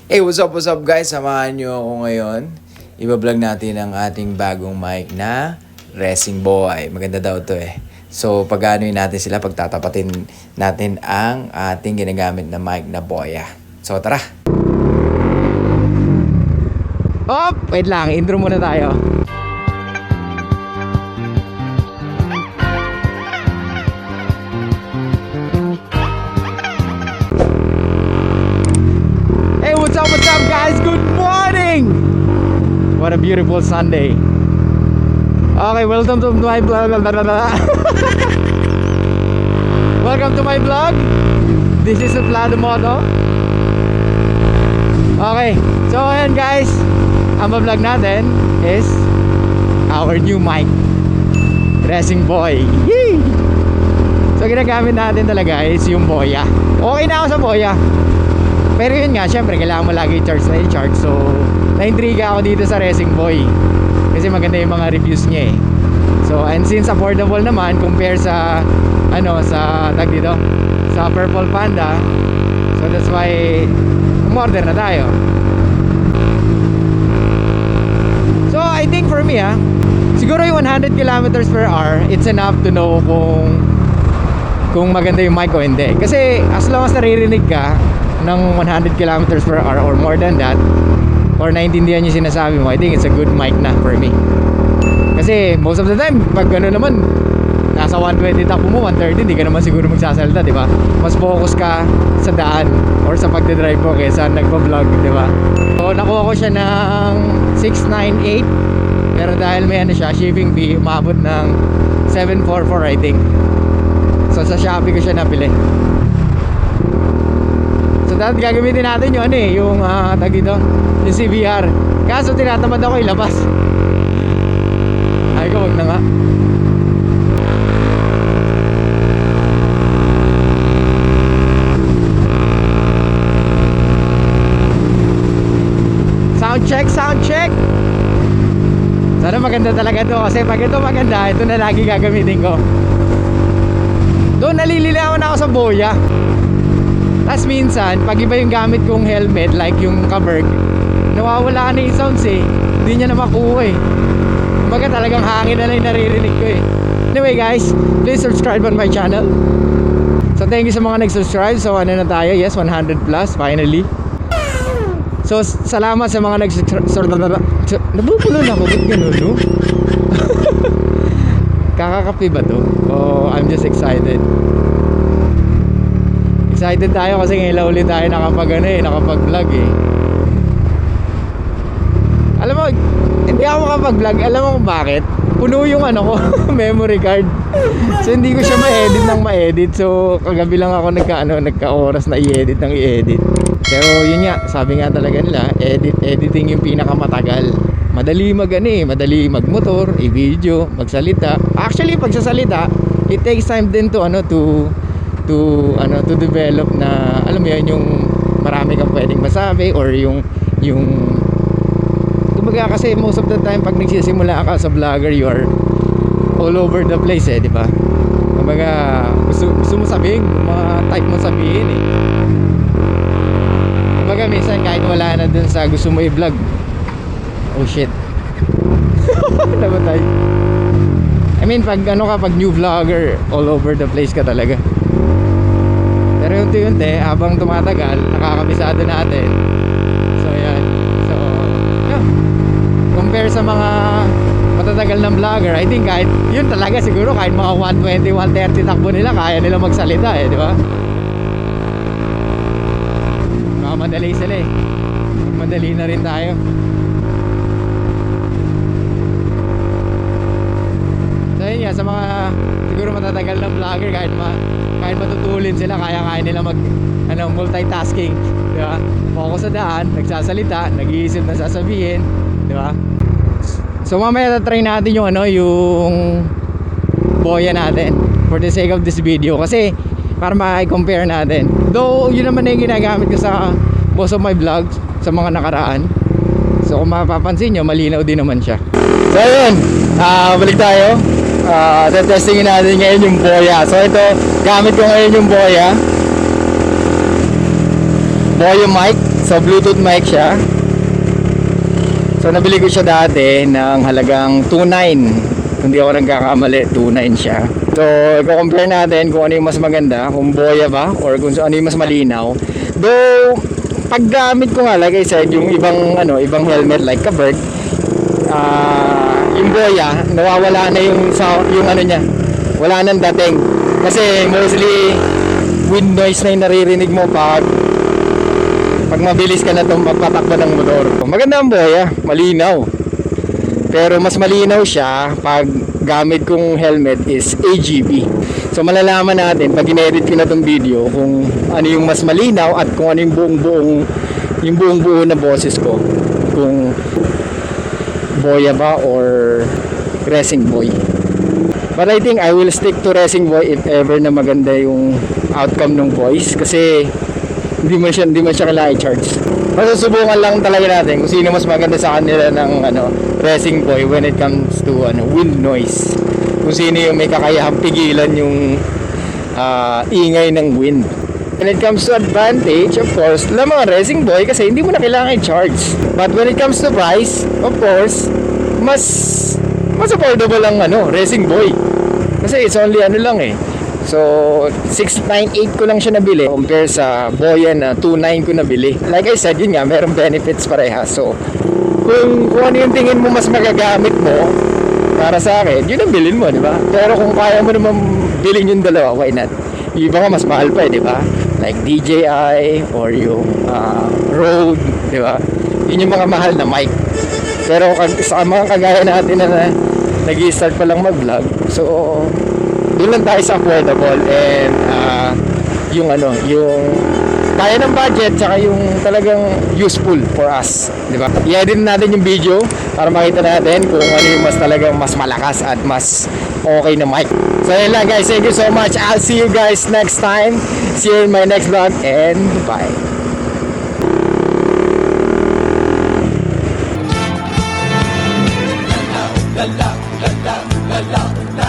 Hey, what's up guys? Samahan nyo ako ngayon. Iba-vlog natin ang ating bagong mic na Racing Boy. Maganda daw to eh. So, pag-anoin natin sila, pagtatapatin natin ang ating ginagamit na mic na Boya. So, tara! Hop! Wait lang, intro muna tayo. What's up guys? Good morning! What a beautiful Sunday. Okay, welcome to my vlog. Welcome to my vlog. This is Suplado Moto. Okay, so ayan guys, ang vlog natin is our new mic, Racing Boy. Yee! So ginagamit natin talaga is yung Boya. Okay na ako sa Boya. Pero yun nga, syempre kailangan mo lagi i-charge na i-charge. So, na-intriga ako dito sa Racing Boy kasi maganda yung mga reviews niya eh. So, and since affordable naman compare sa sa tag dito, sa Purple Panda. So, that's why umorder na tayo. So, I think for me siguro yung 100 kilometers per hour, it's enough to know kung maganda yung mic o hindi. Kasi as long as naririnig ka ng 100 kilometers per hour or more than that, or naintindihan yung sinasabi mo, I think it's a good mic na for me. Kasi most of the time pag naman nasa 120 takbo mo, 130, hindi ka naman siguro magsasalita, di ba? Mas focus ka sa daan or sa pagdadrive mo kaysa nagpa-vlog, di ba? So nakuha ko siya ng 698, pero dahil may siya, shipping fee, umabot ng 744 I think. So sa Shopee ko siya napili. So dahil gagamitin natin yung yung tag dito, yung CVR. Kaso tinatamad ako ilabas. Ay ko, wag na nga. Sound check. Sana maganda talaga to, kasi pag ito maganda, ito na lagi gagamitin ko. Doon nalililawan ako sa Boya. Tapos minsan, pag iba yung gamit kong helmet, like yung Kaberg, nawawala na yung sounds eh. Hindi niya na makuha eh. Kumbaga talagang hangin na lang yung naririnig ko eh. Anyway guys, please subscribe on my channel. So thank you sa mga nag-subscribe. So ano na tayo? Yes, 100 plus finally. So salamat sa mga nag-subscribe. Nabubulo na ako, ba't ganun no? Kakakapi ba to? Oh, I'm just excited. Excited tayo kasi ngayon ulit tayo nakapag-vlog eh. Alam mo, hindi ako makapag-vlog. Alam mo kung bakit? Puno yung ko, memory card. So hindi ko siya ma-edit ng ma-edit. So kagabi lang ako nagka-oras na i-edit ng i-edit. Pero yun nga, sabi nga talaga nila, editing yung pinakamatagal. Madali madali magmotor, i-video, magsalita. Actually, pagsasalita, it takes time din to develop na, alam mo yun, yung marami kang pwedeng masabi or yung kumbaga kasi most of the time pag nagsisimula ka sa vlogger, you are all over the place di ba? Kumbaga gusto mo sabihin, type mo sabihin eh. Kumbaga minsan kahit wala na dun sa gusto mo i-vlog, oh shit. Namatay. I mean pag pag new vlogger, all over the place ka talaga. Pero unti-unti, habang tumatagal, nakakabisado natin. So yan. So yeah. Compare sa mga matatagal ng vlogger, I think kahit yun talaga siguro kahit mga 120, 130 takbo nila, kaya nila magsalita di ba? Madali sila eh. Madali na rin tayo. So yun nga, sa mga siguro matatagal ng vlogger, kahit matutulin sila, kaya nila mag multitasking, di ba? Focus sa daan, nagsasalita, nag-iisip na sasabihin, di ba? So mamaya try natin yung yung Boya natin for the sake of this video, kasi para ma-compare natin. Though yun naman na yung ginagamit ko sa most of my vlogs sa mga nakaraan. So kung mapapansin nyo, malinaw din naman siya. So yun, balik tayo. Testingin natin ngayon yung Boya. So ito, gamit ko ngayon yung Boya. Boya mic. So Bluetooth mic siya. So nabili ko siya dati ng halagang 2.9. Kung di ako nagkakamali, 2.9 siya. So i-compare natin kung ano yung mas maganda, kung Boya ba or kung ano yung mas malinaw. Though paggamit ko nga, like I said, yung ibang helmet like Bird, yung Boya, nawawala na yung niya. Wala nang dating. Kasi mostly wind noise na yung naririnig mo pag mabilis ka na magpatakbo ng motor. Maganda ang Boya, malinaw. Pero mas malinaw siya pag gamit kong helmet is AGB. So malalaman natin pag in-edit ko na tong video kung ano yung mas malinaw at kung ano yung buong-buo na boses ko. Kung Boya ba or Racing Boy. But I think I will stick to Racing Boy if ever na maganda yung outcome ng voice kasi hindi mo siya kailangan i-charge. Masusubukan lang talaga natin kung sino mas maganda sa kanila ng Racing Boy when it comes to wind noise. Kung sino yung may kakayahang pigilan yung ingay ng wind. When it comes to advantage, of course, lamang Racing Boy kasi hindi mo na kailangan i-charge. But when it comes to price, of course, mas affordable ang Racing Boy. Kasi it's only lang eh. So 698 ko lang siya nabili compare sa Boya na 29 ko nabili. Like I said, yun nga, merong benefits parehas. So kung ano yung tingin mo mas magagamit mo para sa akin, yun ang bilhin mo, di ba? Pero kung kaya mo naman bilhin yung dalawa, why not? Yung iba nga mas mahal pa di ba? Like DJI or yung Rode, di ba? Yun yung mga mahal na mic. Pero sa mga kagaya natin na nag-i-start pa lang mag-vlog, so doon lang tayo sa affordable and yung kaya ng budget tsaka yung talagang useful for us, di ba? I-edit natin yung video para makita natin kung ano yung talagang mas malakas at mas okay na mic. So yun lang guys, thank you so much. I'll see you guys next time. See you in my next vlog and bye. La la la la la la la.